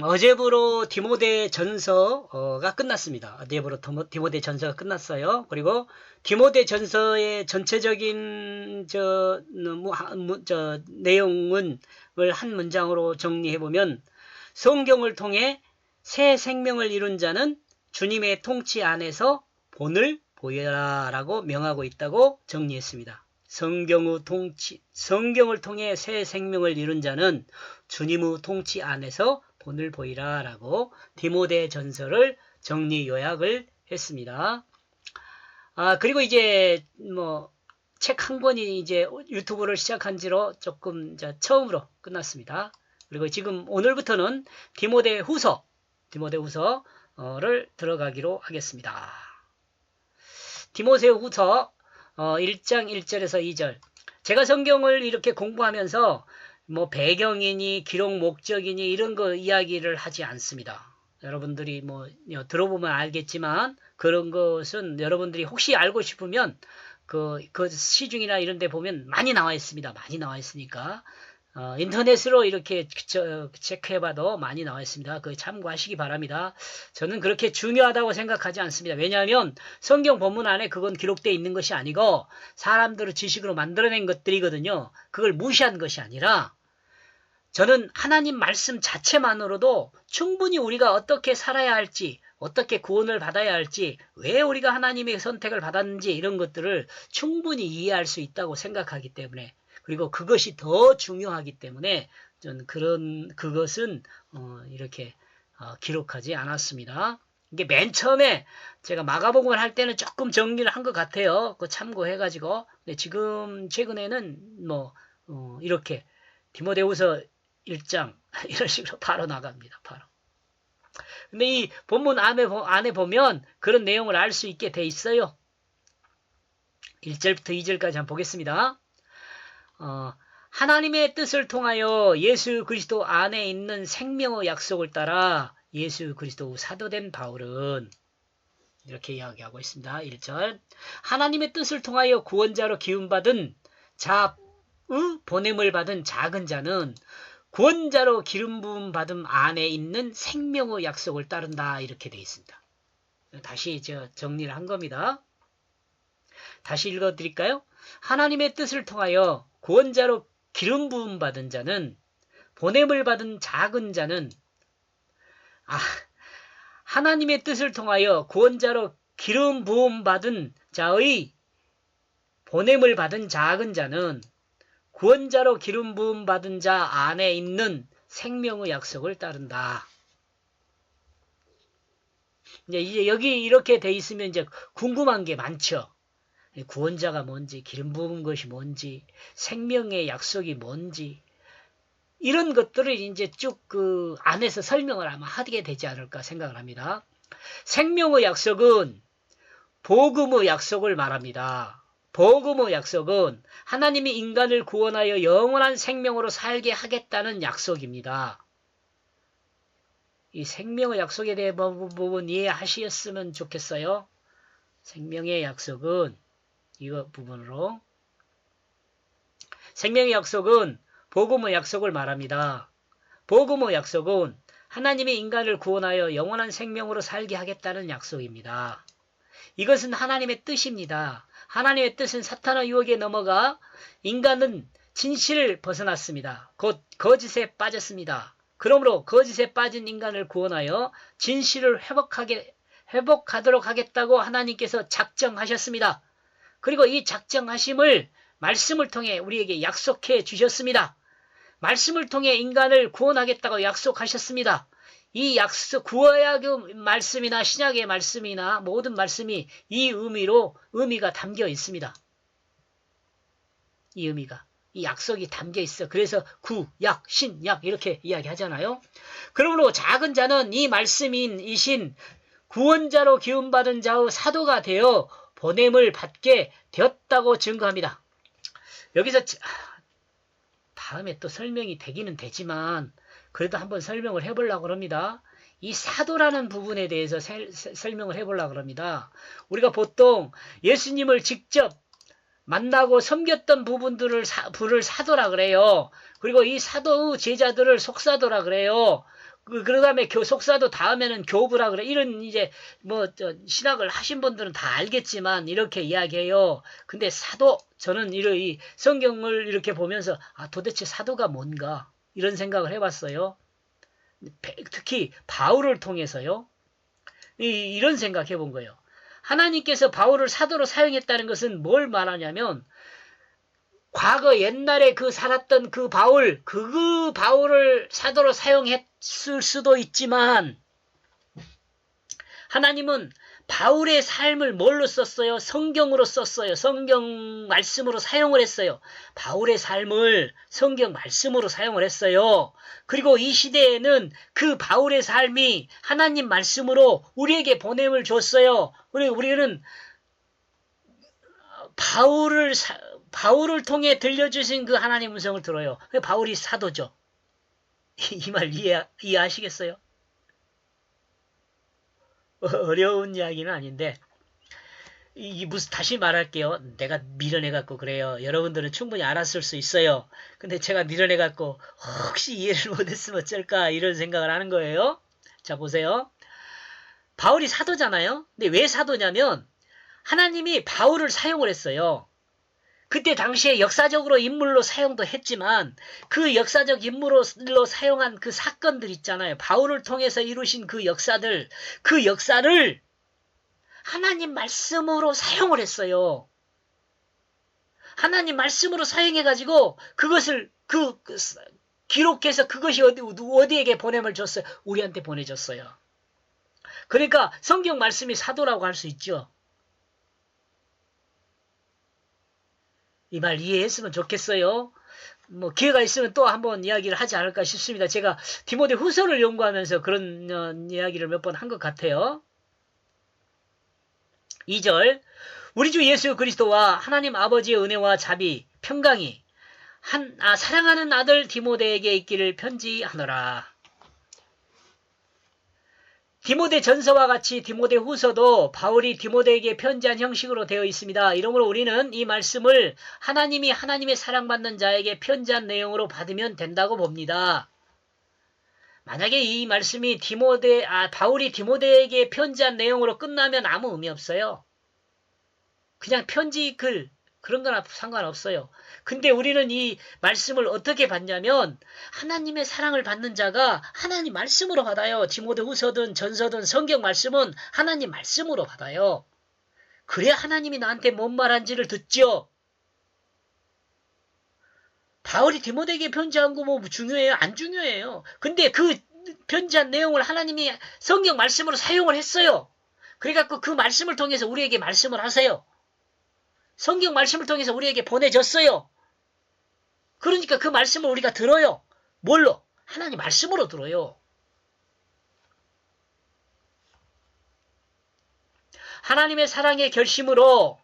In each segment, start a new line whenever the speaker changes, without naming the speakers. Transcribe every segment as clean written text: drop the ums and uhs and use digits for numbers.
어제부로 디모데 전서가 끝났습니다. 어제부로 디모데 전서가 끝났어요. 그리고 디모데 전서의 전체적인 내용은 한 문장으로 정리해 보면 성경을 통해 새 생명을 이룬 자는 주님의 통치 안에서 본을 보여라라고 명하고 있다고 정리했습니다. 성경을 통해 새 생명을 이룬 자는 주님의 통치 안에서 본을 보이라 라고 디모데 전서를 정리 요약을 했습니다. 그리고 이제 책 한 권이 이제 유튜브를 시작한 지로 조금 처음으로 끝났습니다. 그리고 지금 오늘부터는 디모데 후서를 들어가기로 하겠습니다. 디모데 후서 1장 1절에서 2절. 제가 성경을 이렇게 공부하면서 배경이니 기록 목적이니 이런 거 이야기를 하지 않습니다. 여러분들이 들어보면 알겠지만 그런 것은 여러분들이 혹시 알고 싶으면 그 시중이나 이런 데 보면 많이 나와 있습니다. 많이 나와 있으니까 인터넷으로 이렇게 체크해봐도 많이 나와 있습니다. 그 참고하시기 바랍니다. 저는 그렇게 중요하다고 생각하지 않습니다. 왜냐하면 성경 본문 안에 그건 기록되어 있는 것이 아니고 사람들의 지식으로 만들어낸 것들이거든요. 그걸 무시한 것이 아니라 저는 하나님 말씀 자체만으로도 충분히 우리가 어떻게 살아야 할지, 어떻게 구원을 받아야 할지, 왜 우리가 하나님의 선택을 받았는지 이런 것들을 충분히 이해할 수 있다고 생각하기 때문에, 그리고 그것이 더 중요하기 때문에 저는 그것은 이렇게 기록하지 않았습니다. 이게 맨 처음에 제가 마가복음을 할 때는 조금 정리를 한 것 같아요. 그거 참고해가지고. 근데 지금 최근에는 이렇게 디모데후서 1장 이런 식으로 바로 나갑니다. 바로. 근데 이 본문 안에 보면 그런 내용을 알 수 있게 돼 있어요. 1절부터 2절까지 한번 보겠습니다. 하나님의 뜻을 통하여 예수 그리스도 안에 있는 생명의 약속을 따라 예수 그리스도 사도된 바울은 이렇게 이야기하고 있습니다. 1절. 하나님의 뜻을 통하여 구원자로 기움받은 보냄을 받은 작은 자는 구원자로 기름 부음 받음 안에 있는 생명의 약속을 따른다. 이렇게 되어 있습니다. 다시 정리를 한 겁니다. 다시 읽어드릴까요? 하나님의 뜻을 통하여 구원자로 기름 부음 받은 자는 보냄을 받은 작은 자는 하나님의 뜻을 통하여 구원자로 기름 부음 받은 자의 보냄을 받은 작은 자는 구원자로 기름 부음 받은 자 안에 있는 생명의 약속을 따른다. 이제 여기 이렇게 돼 있으면 이제 궁금한 게 많죠. 구원자가 뭔지, 기름 부은 것이 뭔지, 생명의 약속이 뭔지, 이런 것들을 이제 쭉 그 안에서 설명을 아마 하게 되지 않을까 생각을 합니다. 생명의 약속은 복음의 약속을 말합니다. 복음의 약속은 하나님이 인간을 구원하여 영원한 생명으로 살게 하겠다는 약속입니다. 이 생명의 약속에 대해 부분 이해하셨으면 좋겠어요. 생명의 약속은 이거 부분으로 생명의 약속은 복음의 약속을 말합니다. 복음의 약속은 하나님이 인간을 구원하여 영원한 생명으로 살게 하겠다는 약속입니다. 이것은 하나님의 뜻입니다. 하나님의 뜻은 사탄의 유혹에 넘어가 인간은 진실을 벗어났습니다. 곧 거짓에 빠졌습니다. 그러므로 거짓에 빠진 인간을 구원하여 진실을 회복하도록 하겠다고 하나님께서 작정하셨습니다. 그리고 이 작정하심을 말씀을 통해 우리에게 약속해 주셨습니다. 말씀을 통해 인간을 구원하겠다고 약속하셨습니다. 이 약속, 구약의 말씀이나 신약의 말씀이나 모든 말씀이 이 의미가 담겨 있습니다. 이 의미가, 이 약속이 담겨 있어. 그래서 구약, 신약 이렇게 이야기하잖아요. 그러므로 작은 자는 이 말씀이신 구원자로 기움받은 자의 사도가 되어 보냄을 받게 되었다고 증거합니다. 여기서 다음에 또 설명이 되기는 되지만 그래도 한번 설명을 해보려고 합니다. 이 사도라는 부분에 대해서 설명을 해보려고 합니다. 우리가 보통 예수님을 직접 만나고 섬겼던 부분들을 부를 사도라 그래요. 그리고 이 사도의 제자들을 속사도라 그래요. 그 다음에 속사도 다음에는 교부라 그래. 이런 이제 신학을 하신 분들은 다 알겠지만 이렇게 이야기해요. 근데 사도, 저는 이 성경을 이렇게 보면서 도대체 사도가 뭔가 이런 생각을 해봤어요. 특히 바울을 통해서요. 이런 생각 해본 거예요. 하나님께서 바울을 사도로 사용했다는 것은 뭘 말하냐면 과거 옛날에 살았던 그 바울을 사도로 사용했을 수도 있지만 하나님은 바울의 삶을 뭘로 썼어요? 성경으로 썼어요. 성경 말씀으로 사용을 했어요. 바울의 삶을 성경 말씀으로 사용을 했어요. 그리고 이 시대에는 그 바울의 삶이 하나님 말씀으로 우리에게 보냄을 줬어요. 우리는 바울을 통해 들려주신 그 하나님 음성을 들어요. 바울이 사도죠. 이 말 이해하시겠어요? 어려운 이야기는 아닌데 다시 말할게요. 내가 밀어내갖고 그래요. 여러분들은 충분히 알았을 수 있어요. 근데 제가 밀어내갖고 혹시 이해를 못했으면 어쩔까 이런 생각을 하는 거예요. 자, 보세요. 바울이 사도잖아요. 근데 왜 사도냐면 하나님이 바울을 사용을 했어요. 그때 당시에 역사적으로 인물로 사용도 했지만 그 역사적 인물로 사용한 그 사건들 있잖아요. 바울을 통해서 이루신 그 역사를 하나님 말씀으로 사용을 했어요. 하나님 말씀으로 사용해가지고 그것을 기록해서 그것이 어디에게 보냄을 줬어요? 우리한테 보내줬어요. 그러니까 성경 말씀이 사도라고 할 수 있죠. 이 말 이해했으면 좋겠어요. 기회가 있으면 또 한번 이야기를 하지 않을까 싶습니다. 제가 디모데 후서를 연구하면서 그런 이야기를 몇 번 한 것 같아요. 2절 우리 주 예수 그리스도와 하나님 아버지의 은혜와 자비, 평강이 사랑하는 아들 디모데에게 있기를 편지하노라. 디모데 전서와 같이 디모데 후서도 바울이 디모데에게 편지한 형식으로 되어 있습니다. 이러므로 우리는 이 말씀을 하나님이 하나님의 사랑받는 자에게 편지한 내용으로 받으면 된다고 봅니다. 만약에 이 말씀이 바울이 디모데에게 편지한 내용으로 끝나면 아무 의미 없어요. 그냥 편지 글 그런 거나 상관없어요. 근데 우리는 이 말씀을 어떻게 받냐면 하나님의 사랑을 받는 자가 하나님 말씀으로 받아요. 디모데 후서든 전서든 성경 말씀은 하나님 말씀으로 받아요. 그래야 하나님이 나한테 뭔 말한지를 듣죠. 바울이 디모데에게 편지한 거 중요해요? 안 중요해요. 근데 그 편지한 내용을 하나님이 성경 말씀으로 사용을 했어요. 그래갖고 그 말씀을 통해서 우리에게 말씀을 하세요. 성경 말씀을 통해서 우리에게 보내줬어요. 그러니까 그 말씀을 우리가 들어요. 뭘로? 하나님 말씀으로 들어요. 하나님의 사랑의 결심으로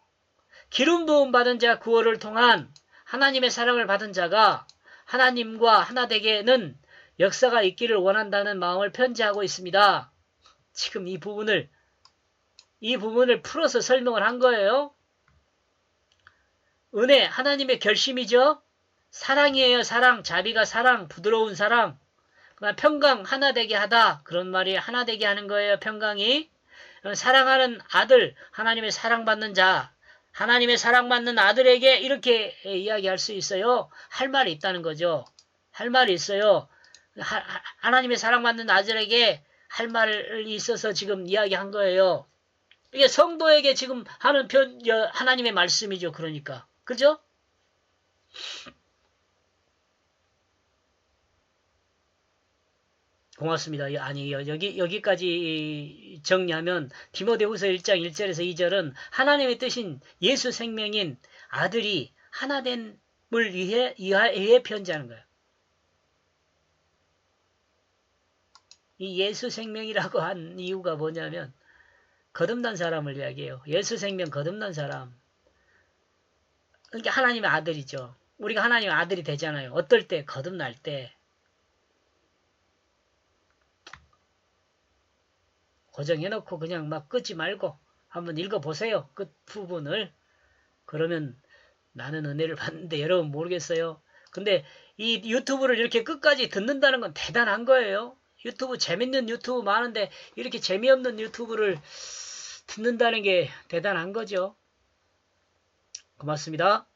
기름 부음 받은 자 구원을 통한 하나님의 사랑을 받은 자가 하나님과 하나 되게는 역사가 있기를 원한다는 마음을 편지하고 있습니다. 지금 이 부분을 풀어서 설명을 한 거예요. 은혜, 하나님의 결심이죠. 사랑이에요. 사랑, 자비가 사랑, 부드러운 사랑. 평강, 하나 되게 하다. 그런 말이 하나 되게 하는 거예요. 평강이. 사랑하는 아들, 하나님의 사랑받는 자, 하나님의 사랑받는 아들에게 이렇게 이야기할 수 있어요. 할 말이 있다는 거죠. 할 말이 있어요. 하나님의 사랑받는 아들에게 할 말이 있어서 지금 이야기한 거예요. 이게 성도에게 지금 하는 하나님의 말씀이죠. 그러니까. 그죠? 고맙습니다. 아니, 여기까지 정리하면 디모데후서 1장 1절에서 2절은 하나님의 뜻인 예수 생명인 아들이 하나됨을 위해 편지하는 거예요. 이 예수 생명이라고 한 이유가 뭐냐면 거듭난 사람을 이야기해요. 예수 생명 거듭난 사람. 그러니까 하나님의 아들이죠. 우리가 하나님의 아들이 되잖아요. 어떨 때? 거듭날 때. 고정해놓고 그냥 막 끊지 말고 한번 읽어보세요. 끝 부분을. 그러면 나는 은혜를 받는데 여러분 모르겠어요. 근데 이 유튜브를 이렇게 끝까지 듣는다는 건 대단한 거예요. 유튜브 재밌는 유튜브 많은데 이렇게 재미없는 유튜브를 듣는다는 게 대단한 거죠. 고맙습니다.